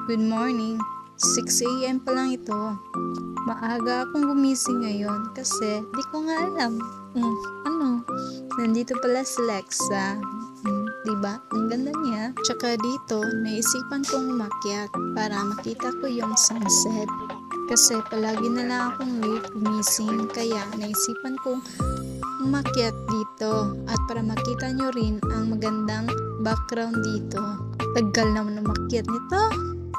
Good morning. 6 a.m. pa lang ito. Maaga akong gumising ngayon kasi di ko nga alam. Nandito pala si Lexa. Diba? Ang ganda niya. Tsaka dito, naisipan kong umakyat para makita ko yung sunset. Kasi palagi na lang akong late gumising, kaya naisipan kong umakyat dito at para makita nyo rin ang magandang background dito. Tagal naman umakyat nito.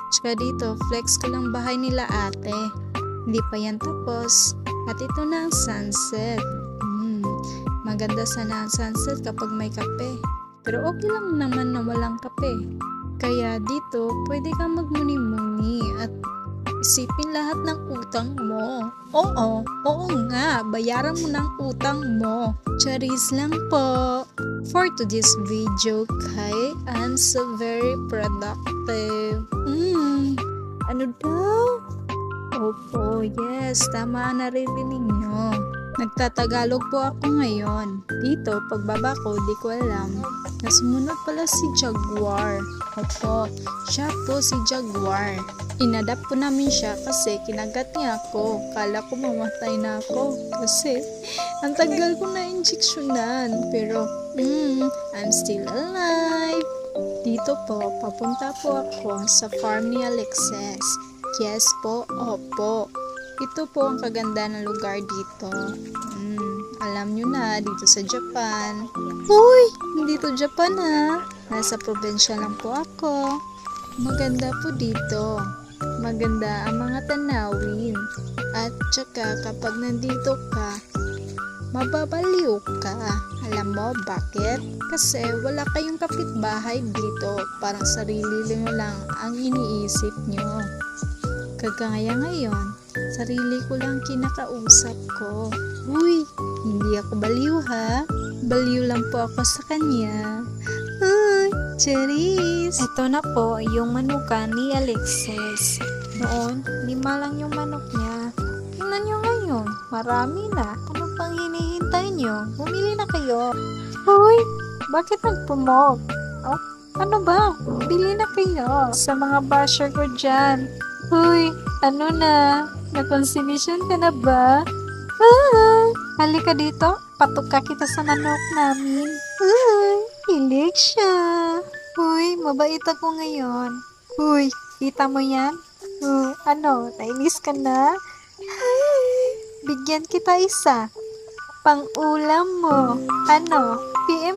Tsaka dito, flex ko lang bahay nila ate. Hindi pa yan tapos. At ito na ang sunset. Maganda sana ang sunset kapag may kape. Pero okay lang naman na walang kape. Kaya dito, pwede kang magmuni-muni at isipin lahat ng utang mo. Oo nga, bayaran mo ng utang mo. Charis lang po. For today's video, kay I'm so very productive. Ano daw? Opo, yes, tama ang naririnig nyo. Nagtatagalog po ako ngayon. Dito, pagbaba ko, di ko alam. Nasumunod pala si Jaguar. Opo, siya po si Jaguar. Inadapt po namin siya kasi kinagat niya ako. Kala ko mamatay na ako. Kasi, ang tagal ko na injeksyonan. Pero, I'm still alive. Dito po, papunta po ako sa farm ni Alexis. Yes po, opo. Ito po ang kaganda ng lugar dito. Alam nyo na, dito sa Japan. Uy, hindi to Japan ha. Nasa probinsya lang po ako. Maganda po dito. Maganda ang mga tanawin. At tsaka kapag nandito ka, mababaliw ka. Alam mo bakit? Kasi wala kayong kapitbahay dito. Parang sarili nyo lang ang iniisip nyo. Kagaya ngayon, sarili ko lang kinakausap ko. Uy, hindi ako baliw ha. Baliw lang po ako sa kanya. Uy, Charis! Ito na po yung manukan ni Alexis. Noon, 5 lang yung manok niya. Tingnan nyo ngayon, marami na. Ano pang hinihintay nyo? Bumili na kayo. Uy, bakit nag-promote? Oh, ano ba? Bili na kayo sa mga basher ko dyan. Uy, ano na? Nakonsumisyon ka na ba? Halika dito. Patuka kita sa manok namin. Hilig siya. Uy, mabait ako ngayon. Uy, kita mo yan? Ano, nainis ka na? Bigyan kita isa. Pang ulam mo. Ano, PM